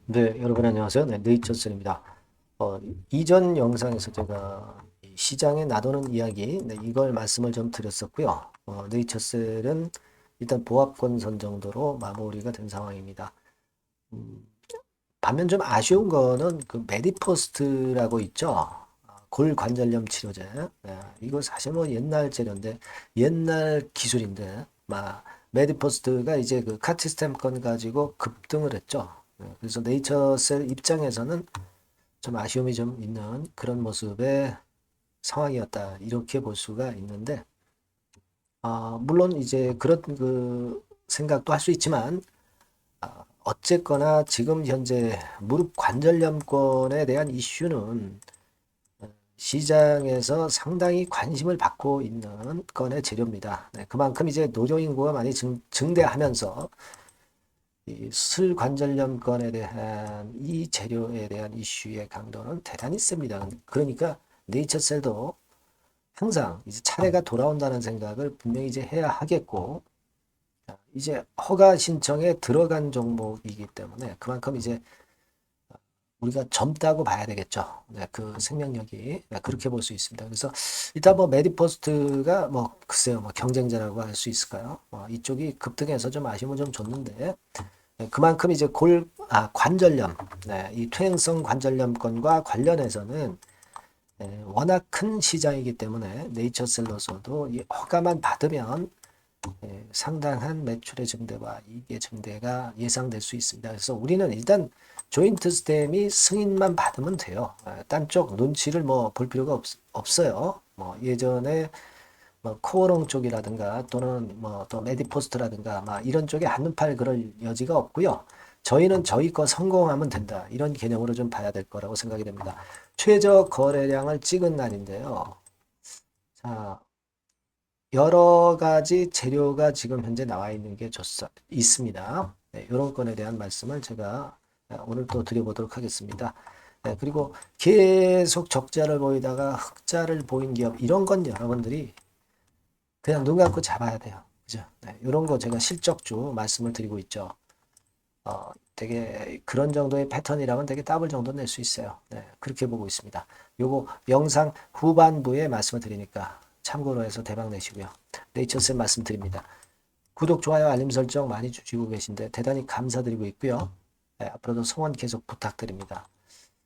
네, 여러분 안녕하세요. 네, 네이처셀입니다. 이전 영상에서 제가 이 시장에 나도는 이야기, 네, 이걸 말씀을 좀 드렸었고요. 네이처셀은 일단 보합권 정도로 마무리가 된 상황입니다. 음, 반면 좀 아쉬운 거는 그 메디포스트라고 있죠. 골 관절염 치료제. 네, 이거 사실 뭐 옛날 재료인데, 옛날 기술인데, 메디포스트가 이제 그 카티스템 건 가지고 급등을 했죠. 네, 그래서 네이처셀 입장에서는 좀 아쉬움이 좀 있는 그런 모습의 상황이었다. 이렇게 볼 수가 있는데, 물론 이제 그런 그 생각도 할 수 있지만, 어쨌거나 지금 현재 무릎 관절염권에 대한 이슈는 시장에서 상당히 관심을 받고 있는 건의 재료입니다. 네, 그만큼 이제 노령 인구가 많이 증대하면서 이 슬관절염권에 대한 이 재료에 대한 이슈의 강도는 대단히 셉니다. 그러니까 네이처셀도 항상 이제 차례가 돌아온다는 생각을 분명히 이제 해야 하겠고, 이제 허가 신청에 들어간 종목이기 때문에 그만큼 이제 우리가 젊다고 봐야 되겠죠. 네, 그 생명력이 네, 그렇게 볼 수 있습니다. 그래서 일단 뭐 메디포스트가 뭐 글쎄요 뭐 경쟁자라고 할 수 있을까요? 이쪽이 급등해서 좀 아쉬움을 좀 줬는데 네, 그만큼 이제 관절염, 네, 이 퇴행성 관절염권과 관련해서는 워낙 큰 시장이기 때문에 네이처셀러서도 이 허가만 받으면 상당한 매출의 증대와 이익의 증대가 예상될 수 있습니다. 그래서 우리는 일단 조인트 스템이 승인만 받으면 돼요. 딴 쪽 눈치를 뭐 볼 필요가 없어요. 뭐 예전에 뭐 코어롱 쪽이라든가 또는 뭐 또 메디포스트라든가 막 이런 쪽에 한눈팔 그럴 여지가 없고요. 저희는 저희 거 성공하면 된다. 이런 개념으로 좀 봐야 될 거라고 생각이 됩니다. 최저 거래량을 찍은 날인데요. 자, 여러 가지 재료가 지금 현재 나와 있는 게 있습니다. 네, 이런 건에 대한 말씀을 제가 오늘 또 드려보도록 하겠습니다. 네, 그리고 계속 적자를 보이다가 흑자를 보인 기업, 이런 건 여러분들이 그냥 눈 감고 잡아야 돼요. 그죠? 네, 이런 거 제가 실적주 말씀을 드리고 있죠. 되게 그런 정도의 패턴이라면 되게 더블 정도 낼 수 있어요. 네, 그렇게 보고 있습니다. 요거 영상 후반부에 말씀을 드리니까 참고로 해서 대박 내시고요. 네이처쌤 말씀드립니다. 구독, 좋아요, 알림 설정 많이 주시고 계신데 대단히 감사드리고 있고요. 네, 앞으로도 성원 계속 부탁드립니다.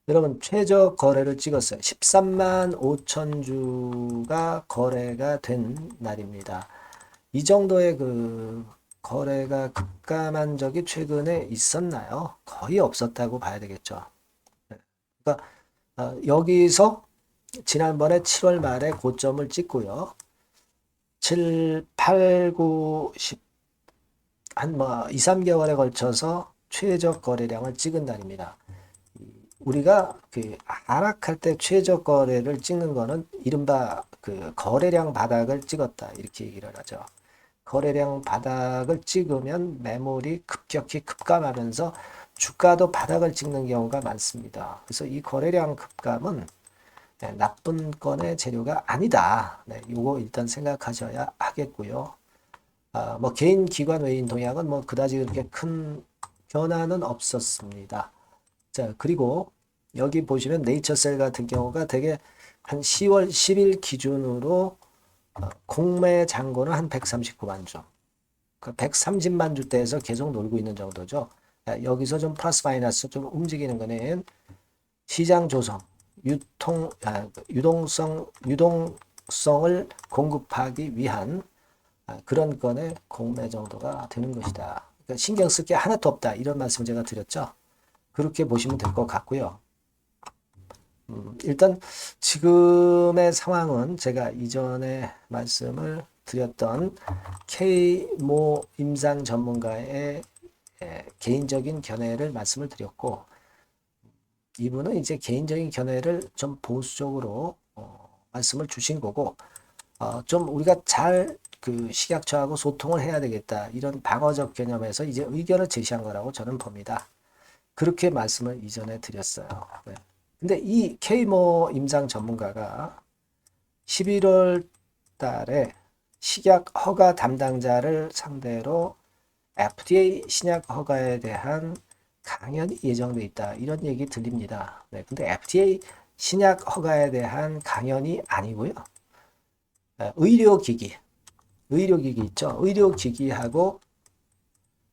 여러분 최저 거래를 찍었어요. 13만 5천 주가 거래가 된 날입니다. 이 정도의 그 거래가 급감한 적이 최근에 있었나요? 거의 없었다고 봐야 되겠죠. 그러니까 여기서 지난번에 7월 말에 고점을 찍고요. 7, 8, 9, 10, 한 뭐 2, 3개월에 걸쳐서 최저 거래량을 찍은 날입니다. 우리가 그 하락할 때 최저 거래를 찍는 거는 이른바 그 거래량 바닥을 찍었다. 이렇게 얘기를 하죠. 거래량 바닥을 찍으면 매물이 급격히 급감하면서 주가도 바닥을 찍는 경우가 많습니다. 그래서 이 거래량 급감은 나쁜 건의 재료가 아니다. 네, 요거 일단 생각하셔야 하겠고요. 뭐 개인 기관 외인 동향은 뭐 그다지 그렇게 큰 변화는 없었습니다. 자, 그리고 여기 보시면 네이처셀 같은 경우가 되게 한 10월 10일 기준으로 공매 잔고는 한 139만 주. 그 130만 주대에서 계속 놀고 있는 정도죠. 여기서 좀 플러스 마이너스 좀 움직이는 거는 시장 조성, 유동성을 공급하기 위한 그런 건의 공매 정도가 되는 것이다. 그러니까 신경 쓸 게 하나도 없다. 이런 말씀 제가 드렸죠. 그렇게 보시면 될 것 같고요. 일단 지금의 상황은 제가 이전에 말씀을 드렸던 K모 임상 전문가의 개인적인 견해를 말씀을 드렸고, 이분은 이제 개인적인 견해를 좀 보수적으로 말씀을 주신 거고, 좀 우리가 잘 그 식약처하고 소통을 해야 되겠다, 이런 방어적 개념에서 이제 의견을 제시한 거라고 저는 봅니다. 그렇게 말씀을 이전에 드렸어요. 네. 근데 이 K모 임상 전문가가 11월 달에 식약 허가 담당자를 상대로 FDA 신약 허가에 대한 강연이 예정돼 있다. 이런 얘기 들립니다. 네, 근데 FDA 신약 허가에 대한 강연이 아니고요. 의료기기 있죠. 의료기기하고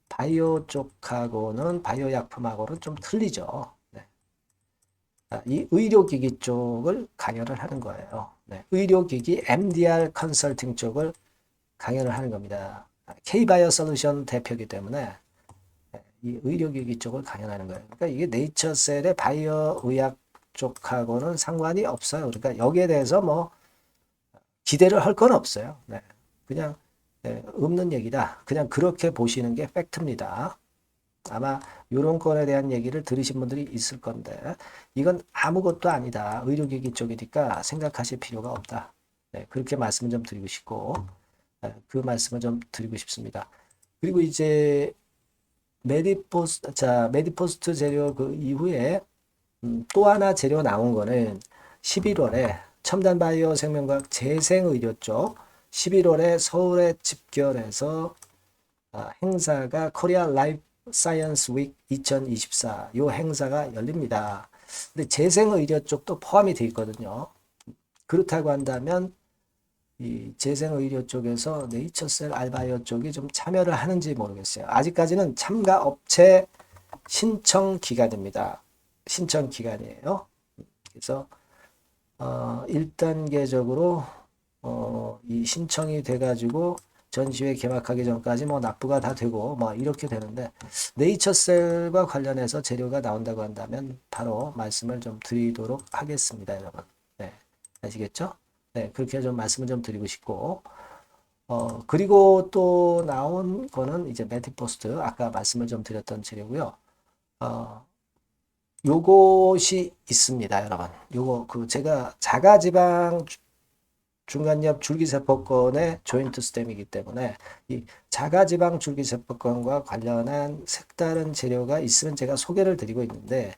바이오 쪽하고는 바이오 약품하고는 좀 틀리죠. 네. 이 의료기기 쪽을 강연을 하는 거예요. 네. 의료기기 MDR 컨설팅 쪽을 강연을 하는 겁니다. K바이오 솔루션 대표이기 때문에 이 의료기기 쪽을 강연하는 거예요. 그러니까 이게 네이처셀의 바이오 의학 쪽하고는 상관이 없어요. 그러니까 여기에 대해서 뭐 기대를 할 건 없어요. 네. 그냥 네, 없는 얘기다. 그냥 그렇게 보시는 게 팩트입니다. 아마 이런 건에 대한 얘기를 들으신 분들이 있을 건데 이건 아무것도 아니다. 의료기기 쪽이니까 생각하실 필요가 없다. 네, 그렇게 말씀을 좀 드리고 싶고 그 말씀을 좀 드리고 싶습니다. 그리고 이제 메디포스트 재료 그 이후에 또 하나 재료 나온 거는 11월에 첨단바이오 생명과학 재생의료 쪽 11월에 서울에 집결해서 행사가 코리아 라이프 사이언스 윅 2024 요 행사가 열립니다. 근데 재생의료 쪽도 포함이 되어 있거든요. 그렇다고 한다면 이 재생의료 쪽에서 네이처셀 알바이오 쪽이 좀 참여를 하는지 모르겠어요. 아직까지는 참가 업체 신청 기간입니다. 신청 기간이에요. 그래서 1단계적으로 이 신청이 돼가지고 전시회 개막하기 전까지 뭐 납부가 다 되고 뭐 이렇게 되는데 네이처셀과 관련해서 재료가 나온다고 한다면 바로 말씀을 좀 드리도록 하겠습니다, 여러분. 네, 아시겠죠? 네, 그렇게 좀 말씀을 좀 드리고 싶고 그리고 또 나온 거는 이제 메디포스트 아까 말씀을 좀 드렸던 재료고요. 요것이 있습니다, 여러분. 요거 그 제가 자가지방 중간엽 줄기세포권의 조인트 스템이기 때문에 이 자가지방 줄기세포권과 관련한 색다른 재료가 있으면 제가 소개를 드리고 있는데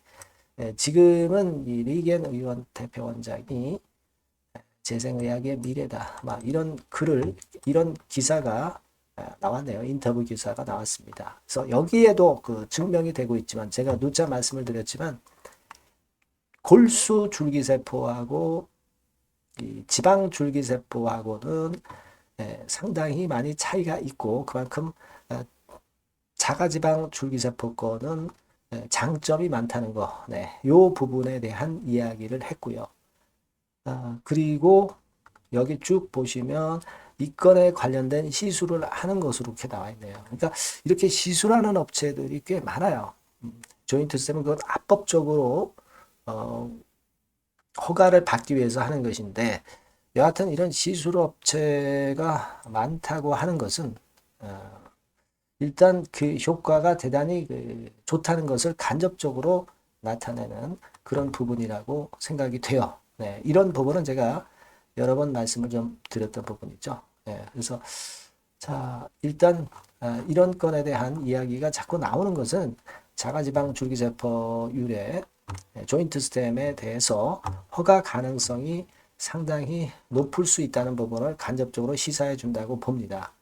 지금은 이 리겐 의원 대표원장이 재생의학의 미래다. 막 이런 글을 이런 기사가 나왔네요. 인터뷰 기사가 나왔습니다. 그래서 여기에도 그 증명이 되고 있지만 제가 누차 말씀을 드렸지만 골수 줄기세포하고 이 지방 줄기세포하고는 상당히 많이 차이가 있고 그만큼 자가지방 줄기세포권은 장점이 많다는 거, 네, 요 부분에 대한 이야기를 했고요. 그리고 여기 쭉 보시면 이 건에 관련된 시술을 하는 것으로 이렇게 나와 있네요. 그러니까 이렇게 시술하는 업체들이 꽤 많아요. 조인트 스템은 그건 합법적으로 허가를 받기 위해서 하는 것인데 여하튼 이런 시술 업체가 많다고 하는 것은 일단 그 효과가 대단히 좋다는 것을 간접적으로 나타내는 그런 부분이라고 생각이 돼요. 네, 이런 부분은 제가 여러 번 말씀을 좀 드렸던 부분이죠. 네, 그래서 자 일단 이런 건에 대한 이야기가 자꾸 나오는 것은 자가지방 줄기세포 유래 조인트 스템에 대해서 허가 가능성이 상당히 높을 수 있다는 부분을 간접적으로 시사해 준다고 봅니다.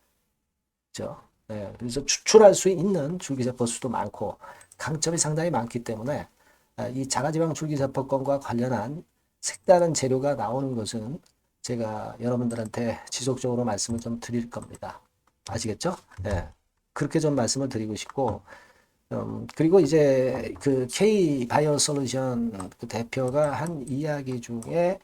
그렇죠? 네, 그래서 추출할 수 있는 줄기세포 수도 많고 강점이 상당히 많기 때문에 이 자가지방 줄기세포권과 관련한 색다른 재료가 나오는 것은 제가 여러분들한테 지속적으로 말씀을 좀 드릴 겁니다. 아시겠죠? 네. 그렇게 좀 말씀을 드리고 싶고 그리고 이제 그 K 바이오 솔루션 그 대표가 한 이야기 중에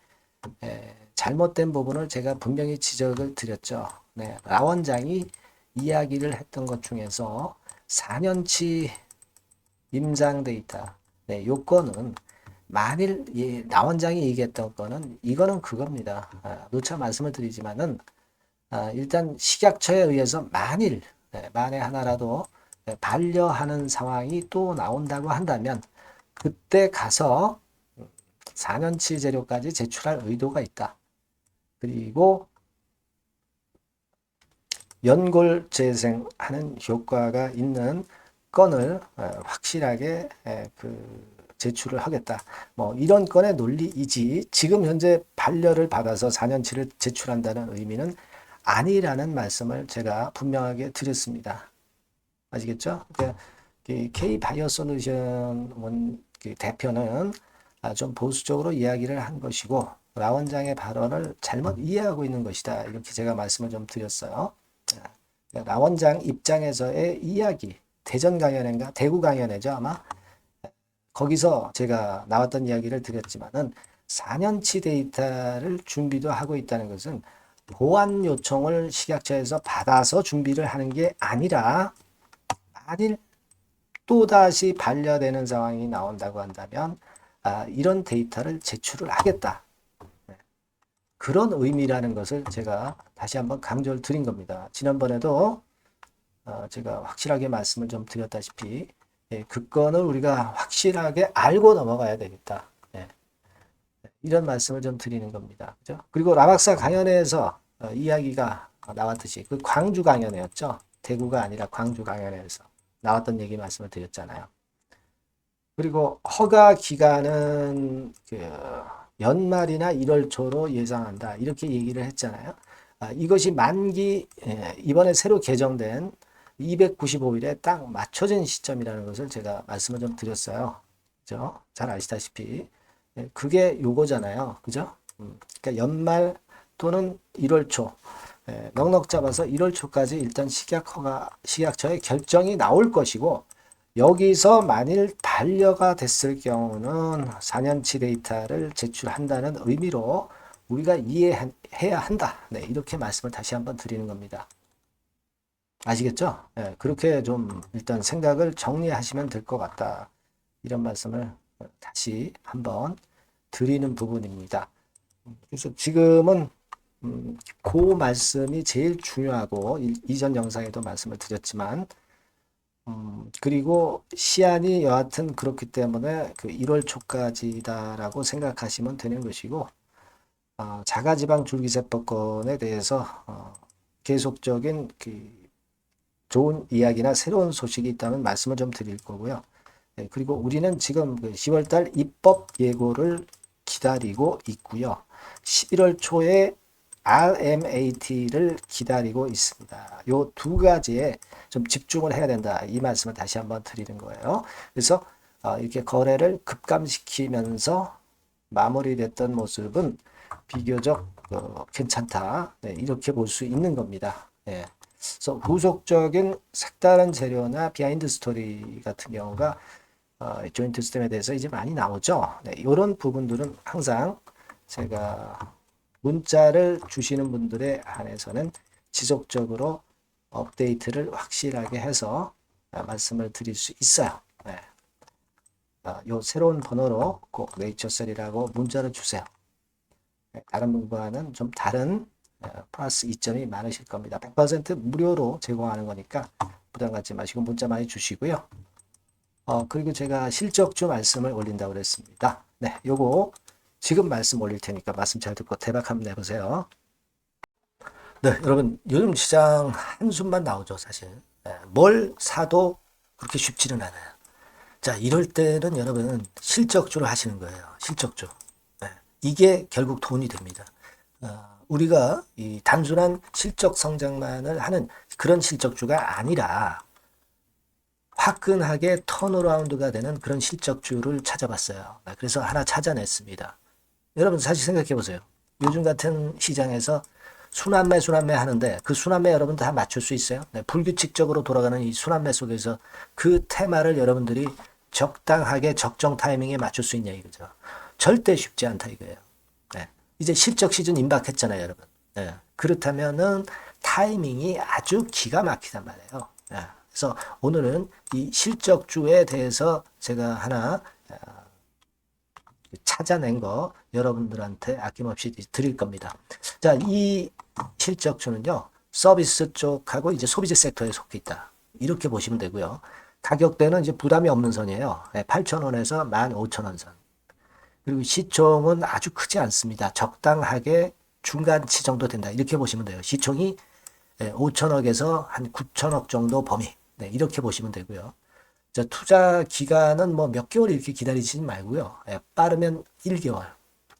잘못된 부분을 제가 분명히 지적을 드렸죠. 네, 라 원장이 이야기를 했던 것 중에서 4년치 임상 데이터, 네, 요건은 만일 라 원장이 얘기했던 거는 이거는 그겁니다. 누차 말씀을 드리지만은 일단 식약처에 의해서 만에 하나라도 반려하는 상황이 또 나온다고 한다면 그때 가서 4년치 재료까지 제출할 의도가 있다. 그리고 연골 재생하는 효과가 있는 건을 확실하게 제출을 하겠다. 뭐 이런 건의 논리이지 지금 현재 반려를 받아서 4년치를 제출한다는 의미는 아니라는 말씀을 제가 분명하게 드렸습니다. 아시겠죠? 이 K바이오솔루션 그 대표는 좀 보수적으로 이야기를 한 것이고 라 원장의 발언을 잘못 이해하고 있는 것이다. 이렇게 제가 말씀을 좀 드렸어요. 라 원장 입장에서의 이야기, 대전 강연회인가 대구 강연회죠 아마. 거기서 제가 나왔던 이야기를 드렸지만은 4년치 데이터를 준비도 하고 있다는 것은 보완 요청을 식약처에서 받아서 준비를 하는 게 아니라 만일 또다시 반려되는 상황이 나온다고 한다면 이런 데이터를 제출을 하겠다. 그런 의미라는 것을 제가 다시 한번 강조를 드린 겁니다. 지난번에도 제가 확실하게 말씀을 좀 드렸다시피 그 건을 우리가 확실하게 알고 넘어가야 되겠다. 이런 말씀을 좀 드리는 겁니다. 그죠? 그리고 라박사 강연회에서 이야기가 나왔듯이 그 광주 강연회였죠. 대구가 아니라 광주 강연회에서 나왔던 얘기 말씀을 드렸잖아요. 그리고 허가 기간은 그 연말이나 1월 초로 예상한다. 이렇게 얘기를 했잖아요. 이것이 만기 이번에 새로 개정된 295일에 딱 맞춰진 시점이라는 것을 제가 말씀을 좀 드렸어요. 그죠? 잘 아시다시피 그게 요거잖아요. 그죠? 그러니까 연말 또는 1월 초 넉넉 잡아서 1월 초까지 일단 식약처의 결정이 나올 것이고 여기서 만일 반려가 됐을 경우는 4년치 데이터를 제출한다는 의미로 우리가 이해해야 한다. 네, 이렇게 말씀을 다시 한번 드리는 겁니다. 아시겠죠? 네, 그렇게 좀 일단 생각을 정리하시면 될 것 같다. 이런 말씀을 다시 한번 드리는 부분입니다. 그래서 지금은 그 말씀이 제일 중요하고 이전 영상에도 말씀을 드렸지만 그리고 시한이 여하튼 그렇기 때문에 그 1월 초까지다라고 생각하시면 되는 것이고 자가지방 줄기세포권에 대해서 계속적인 그 좋은 이야기나 새로운 소식이 있다면 말씀을 좀 드릴 거고요. 그리고 우리는 지금 10월달 입법 예고를 기다리고 있고요. 11월 초에 RMAT를 기다리고 있습니다. 요 두 가지에 좀 집중을 해야 된다. 이 말씀을 다시 한번 드리는 거예요. 그래서 이렇게 거래를 급감시키면서 마무리됐던 모습은 비교적 괜찮다. 네, 이렇게 볼 수 있는 겁니다. 네. 그래서 후속적인 색다른 재료나 비하인드 스토리 같은 경우가 조인트 시스템에 대해서 이제 많이 나오죠. 네, 이런 부분들은 항상 제가 문자를 주시는 분들에 한해서는 지속적으로 업데이트를 확실하게 해서 말씀을 드릴 수 있어요. 네. 요 새로운 번호로 꼭 네이처셀이라고 문자를 주세요. 네, 다른 분과는 좀 다른 플러스 이점이 많으실 겁니다. 100% 무료로 제공하는 거니까 부담 갖지 마시고 문자 많이 주시고요. 그리고 제가 실적주 말씀을 올린다고 그랬습니다. 네, 요거 지금 말씀 올릴 테니까 말씀 잘 듣고 대박 한번 내보세요. 네, 여러분 요즘 시장 한숨만 나오죠, 사실. 네, 뭘 사도 그렇게 쉽지는 않아요. 자, 이럴 때는 여러분 실적주를 하시는 거예요. 실적주. 네, 이게 결국 돈이 됩니다. 우리가 이 단순한 실적 성장만을 하는 그런 실적주가 아니라 화끈하게 턴어라운드가 되는 그런 실적주를 찾아봤어요. 그래서 하나 찾아냈습니다. 여러분 사실 생각해 보세요. 요즘 같은 시장에서 순환매 하는데 그 순환매 여러분 다 맞출 수 있어요? 네, 불규칙적으로 돌아가는 이 순환매 속에서 그 테마를 여러분들이 적당하게 적정 타이밍에 맞출 수 있냐 이거죠. 절대 쉽지 않다 이거예요. 네, 이제 실적 시즌 임박했잖아요, 여러분. 네, 그렇다면은 타이밍이 아주 기가 막히단 말이에요. 네, 그래서 오늘은 이 실적주에 대해서 제가 하나 찾아낸 거 여러분들한테 아낌없이 드릴 겁니다. 자, 이 실적주는요, 서비스 쪽하고 이제 소비재 섹터에 속해 있다. 이렇게 보시면 되고요. 가격대는 이제 부담이 없는 선이에요. 8,000원에서 15,000원 선. 그리고 시총은 아주 크지 않습니다. 적당하게 중간치 정도 된다. 이렇게 보시면 돼요. 시총이 5천억에서 한 9천억 정도 범위. 네, 이렇게 보시면 되고요. 자, 투자 기간은 뭐 몇 개월 이렇게 기다리지 말고요. 빠르면 1개월,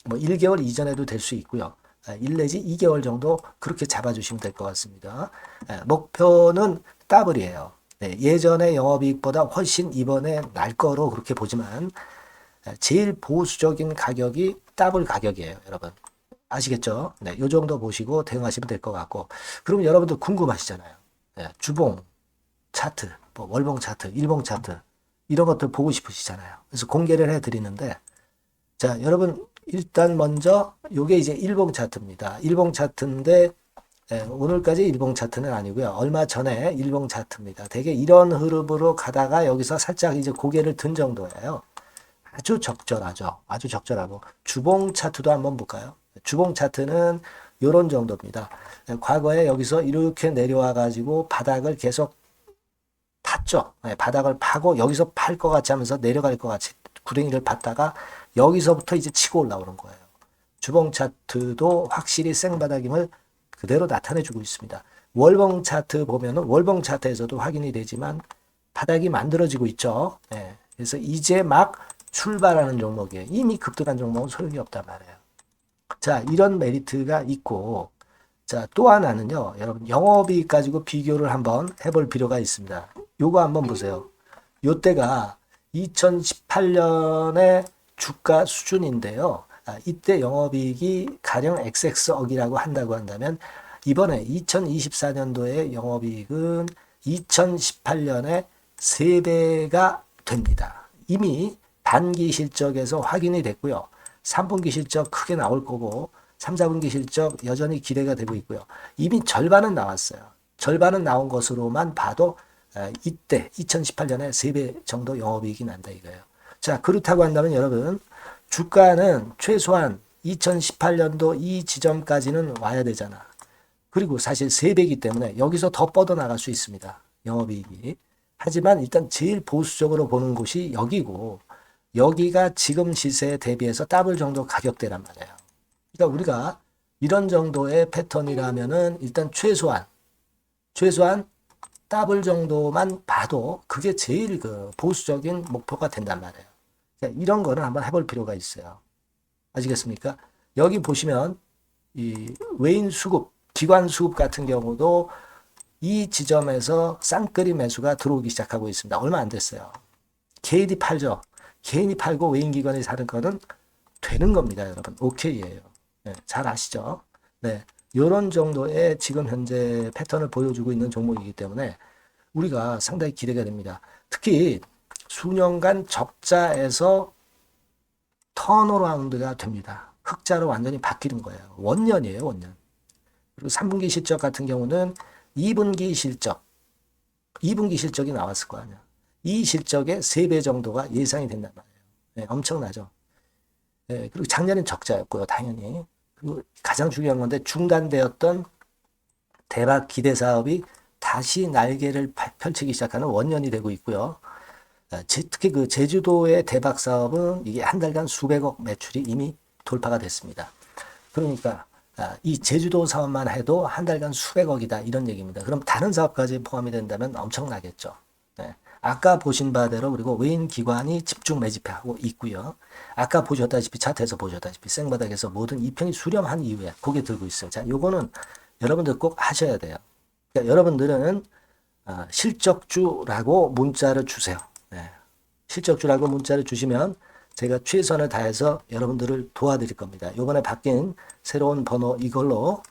뭐 1개월 이전에도 될 수 있고요. 1 내지 2개월 정도 그렇게 잡아주시면 될 것 같습니다. 목표는 더블이에요. 네, 예전의 영업이익보다 훨씬 이번에 날 거로 그렇게 보지만 제일 보수적인 가격이 더블 가격이에요, 여러분. 아시겠죠? 네, 요 정도 보시고 대응하시면 될 것 같고. 그럼 여러분들 궁금하시잖아요. 네, 주봉 차트, 뭐 월봉 차트, 일봉 차트 이런 것들 보고 싶으시잖아요. 그래서 공개를 해드리는데, 자, 여러분 일단 먼저 요게 이제 일봉 차트입니다. 일봉 차트인데 오늘까지 일봉 차트는 아니고요. 얼마 전에 일봉 차트입니다. 되게 이런 흐름으로 가다가 여기서 살짝 이제 고개를 든 정도예요. 아주 적절하죠. 아주 적절하고. 주봉 차트도 한번 볼까요? 주봉 차트는 이런 정도입니다. 과거에 여기서 이렇게 내려와 가지고 바닥을 계속 팠죠. 바닥을 파고 여기서 팔 것 같이 하면서 내려갈 것 같이 구덩이를 팠다가 여기서부터 이제 치고 올라오는 거예요. 주봉 차트도 확실히 생바닥임을 그대로 나타내주고 있습니다. 월봉 차트 보면은 월봉 차트에서도 확인이 되지만 바닥이 만들어지고 있죠. 그래서 이제 막 출발하는 종목이에요. 이미 급등한 종목은 소용이 없단 말이에요. 자, 이런 메리트가 있고, 자, 또 하나는요, 여러분, 영업이익 가지고 비교를 한번 해볼 필요가 있습니다. 요거 한번 보세요. 요때가 2018년의 주가 수준인데요. 이때 영업이익이 가령 XX억이라고 한다고 한다면, 이번에 2024년도의 영업이익은 2018년에 3배가 됩니다. 이미 단기 실적에서 확인이 됐고요. 3분기 실적 크게 나올 거고 3, 4분기 실적 여전히 기대가 되고 있고요. 이미 절반은 나왔어요. 절반은 나온 것으로만 봐도 이때 2018년에 3배 정도 영업이익이 난다 이거예요. 자, 그렇다고 한다면 여러분 주가는 최소한 2018년도 이 지점까지는 와야 되잖아. 그리고 사실 3배이기 때문에 여기서 더 뻗어나갈 수 있습니다. 영업이익이. 하지만 일단 제일 보수적으로 보는 곳이 여기고 여기가 지금 시세에 대비해서 더블 정도 가격대란 말이에요. 그러니까 우리가 이런 정도의 패턴이라면은 일단 최소한 더블 정도만 봐도 그게 제일 그 보수적인 목표가 된단 말이에요. 그러니까 이런 거는 한번 해볼 필요가 있어요. 아시겠습니까? 여기 보시면 이 외인 수급, 기관 수급 같은 경우도 이 지점에서 쌍끌이 매수가 들어오기 시작하고 있습니다. 얼마 안 됐어요. 개인이 팔죠. 개인이 팔고 외인기관이 사는 거는 되는 겁니다, 여러분. 오케이예요. 네, 잘 아시죠? 네, 이런 정도의 지금 현재 패턴을 보여주고 있는 종목이기 때문에 우리가 상당히 기대가 됩니다. 특히 수년간 적자에서 턴어라운드가 됩니다. 흑자로 완전히 바뀌는 거예요. 원년이에요, 원년. 그리고 3분기 실적 같은 경우는 2분기 실적이 나왔을 거 아니야. 이 실적의 3배 정도가 예상이 된단 말이에요. 네, 엄청나죠. 네, 그리고 작년엔 적자였고요, 당연히. 그리고 가장 중요한 건데 중단되었던 대박 기대 사업이 다시 날개를 펼치기 시작하는 원년이 되고 있고요. 특히 그 제주도의 대박 사업은 이게 한 달간 수백억 매출이 이미 돌파가 됐습니다. 그러니까 이 제주도 사업만 해도 한 달간 수백억이다 이런 얘기입니다. 그럼 다른 사업까지 포함이 된다면 엄청나겠죠. 네. 아까 보신 바대로 그리고 외인 기관이 집중 매집하고 있고요. 아까 보셨다시피 차트에서 보셨다시피 생바닥에서 모든 이평이 수렴한 이후에 고개 들고 있어요. 자, 요거는 여러분들 꼭 하셔야 돼요. 그러니까 여러분들은 실적주라고 문자를 주세요. 네. 실적주라고 문자를 주시면 제가 최선을 다해서 여러분들을 도와드릴 겁니다. 요번에 바뀐 새로운 번호 이걸로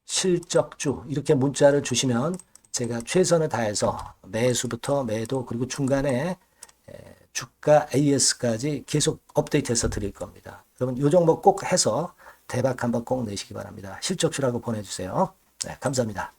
실적주 이렇게 문자를 주시면 제가 최선을 다해서 매수부터 매도 그리고 중간에 주가 AS까지 계속 업데이트해서 드릴 겁니다. 여러분 요 종목 꼭 해서 대박 한번 꼭 내시기 바랍니다. 실적주라고 보내주세요. 네, 감사합니다.